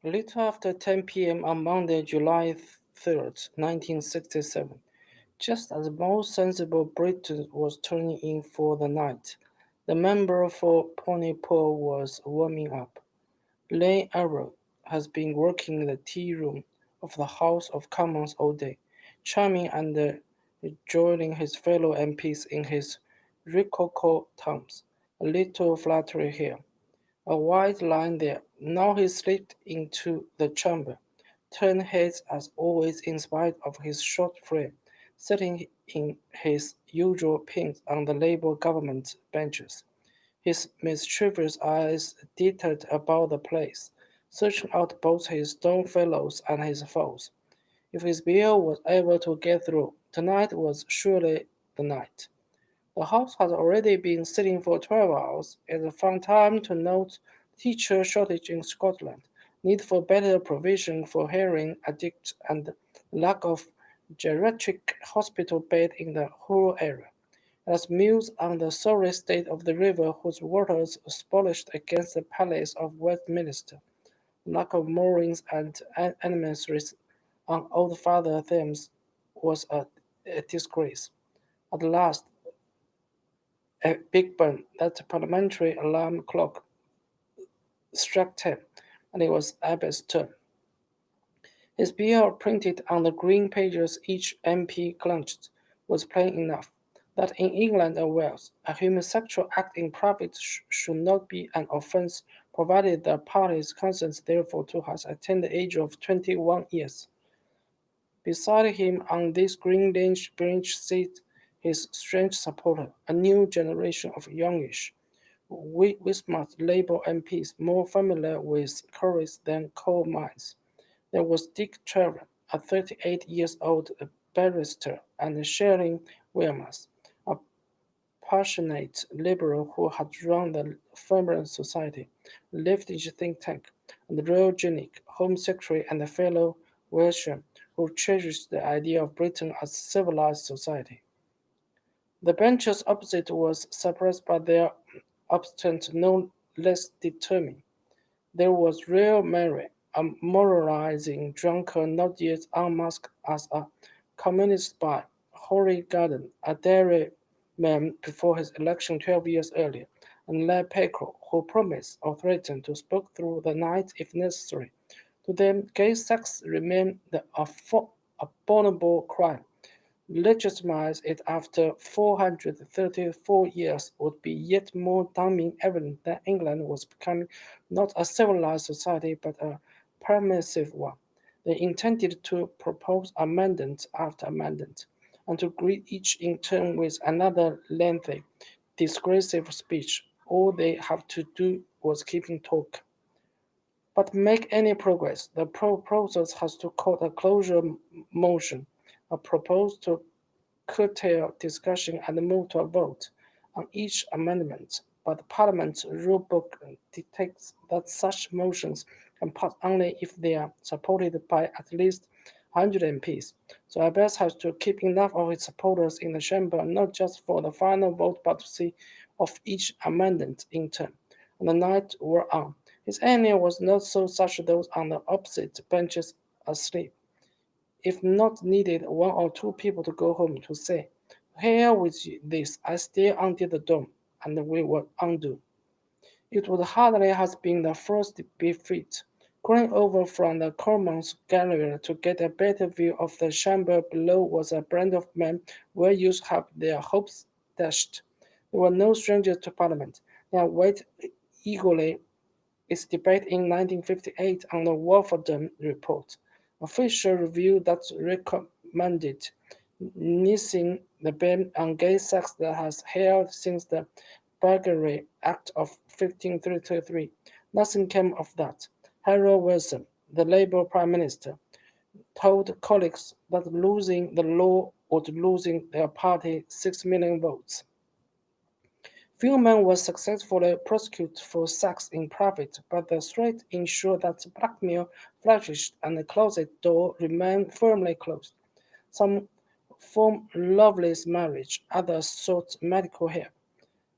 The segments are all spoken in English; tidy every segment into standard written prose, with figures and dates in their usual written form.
A little after 10 p.m. on Monday, July 3rd, 1967, just as most sensible Britain was turning in for the night, the member for Pontypool was warming up. Lane Arrow has been working in the tea room of the House of Commons all day, charming and joining his fellow MPs in his rococo tones. A little flattery here, a white line there. Now he slipped into the chamber, turned heads as always in spite of his short frame, sitting in his usual pins on the Labour government benches. His mischievous eyes darted about the place, searching out both his stone fellows and his foes. If his bill was able to get through, tonight was surely the night. The House has already been sitting for 12 hours. It's a fun time to note teacher shortage in Scotland, need for better provision for hearing addicts, and lack of geriatric hospital bed in the rural area. As muse on the sorry state of the river whose waters splashed against the palace of Westminster, lack of moorings and emissaries on Old Father Thames was a disgrace. At last, a Big Ben, that parliamentary alarm clock, struck 10, and it was Abbott's turn. His bill, printed on the green pages each MP clenched, was plain enough that in England and Wales, a homosexual act in private should not be an offence, provided the parties consent therefor to has attained the age of 21 years. Beside him on this green bench sat his strange supporter, a new generation of youngish, smart Labour MPs more familiar with courage than coal mines. There was Dick Trevor, a 38-year-old barrister, and Shelley Wilmers, a passionate liberal who had run the Feminist Society, leftist think tank, and Royal Genic, Home Secretary and fellow Welshman, who cherished the idea of Britain as a civilized society. The benches opposite was suppressed by their obstinate no less determined. There was real Mary, a moralizing drunkard not yet unmasked as a communist spy, Horace Garden, a dairyman before his election 12 years earlier, and Lad Peckrell, who promised or threatened to speak through the night if necessary. To them, gay sex remained the abominable crime. Legitimize it after 434 years would be yet more damning evidence that England was becoming not a civilized society but a permissive one. They intended to propose amendment after amendment, and to greet each in turn with another lengthy, disgraceful speech. All they have to do was keep in talk. But make any progress, the proposal has to call a closure motion, a proposal to curtail discussion and move to a vote on each amendment, but Parliament's rulebook dictates that such motions can pass only if they are supported by at least 100 MPs. So Abbas has to keep enough of his supporters in the chamber not just for the final vote but to see of each amendment in turn. And the night wore on. His enemy was not so such those on the opposite benches asleep. If not needed one or two people to go home to say, here with this, I stay under the dome, and we will undo. It would hardly have been the first defeat. Crawling over from the Commons gallery to get a better view of the chamber below was a brand of men well used to have their hopes dashed. They were no strangers to Parliament. They had waited eagerly its debate in 1958 on the Wolfenden Report, a official review that recommended nixing the ban on gay sex that has held since the Burglary Act of 1533. Nothing came of that. Harold Wilson, the Labour Prime Minister, told colleagues that losing the law would losing their party 6 million votes. Few men were successfully prosecuted for sex in private, but the threat ensured that blackmail flourished and the closet door remained firmly closed. Some formed loveless marriage, others sought medical help.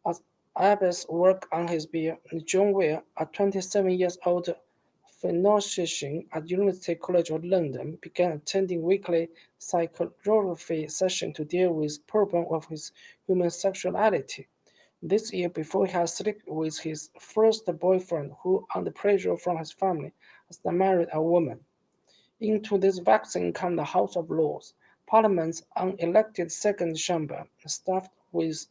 As Abbas worked on his bill, John Weir, a 27-year-old physician at University College of London, began attending weekly psychotherapy sessions to deal with problem of his human sexuality. This year, before he had slept with his first boyfriend, who, under pressure from his family, has married a woman. Into this vacuum came the House of Lords, Parliament's unelected second chamber, staffed with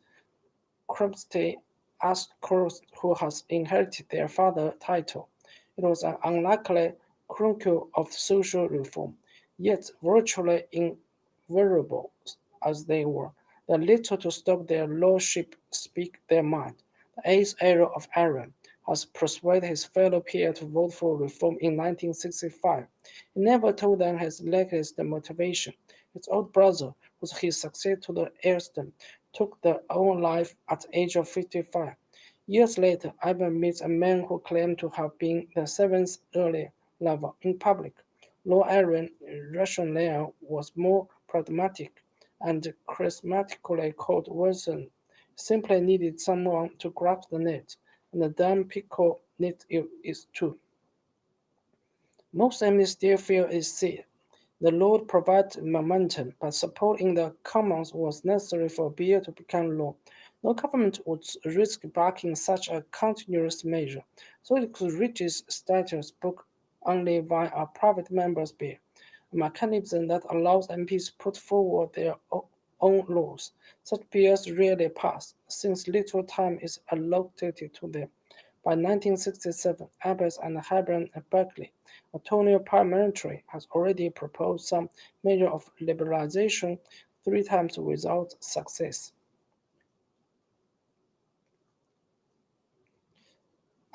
crusty aristocrats who has inherited their father's title. It was an unlikely chronicle of social reform, yet virtually invariable as they were. They had little to stop their lordship speak their mind. The eighth Earl of Arran has persuaded his fellow peers to vote for reform in 1965. He never told them his latest motivation. His old brother, who was his successor to the earldom, took their own life at the age of 55. Years later, Ivan meets a man who claimed to have been the seventh early lover in public. Lord Aaron rationale was more pragmatic and charismatically called Wilson simply needed someone to grasp the net, and the damn pickle need is too. Most enemies still feel its seed. The Lord provided momentum, but support in the Commons was necessary for a bill to become law. No government would risk backing such a continuous measure, so it could reach its status book only via a private member's bill, a mechanism that allows MPs to put forward their own laws. Such bills rarely pass, since little time is allocated to them. By 1967, Abbott and Hebron Berkeley, Antonio Parliamentary has already proposed some measure of liberalization, three times without success.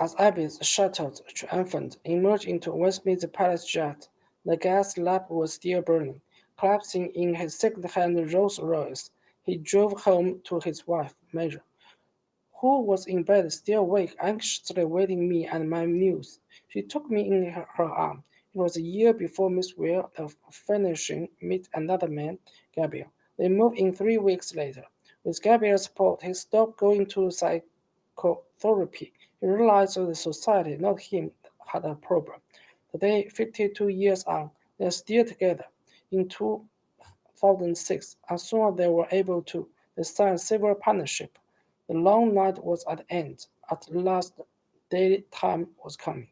As Abbott's shuttled triumphant emerged into Westminster Palace jet, the gas lamp was still burning. Collapsing in his second-hand Rolls-Royce, he drove home to his wife, Major, who was in bed still awake, anxiously awaiting me and my news. She took me in her arms. It was a year before Miss Will, the finishing, met another man, Gabriel. They moved in 3 weeks later. With Gabriel's support, he stopped going to psychotherapy. He realized that the society, not him, had a problem. Today, 52 years on, they are still together. In 2006, as soon as they were able to, they signed a civil partnership. The long night was at end. At last, daytime was coming.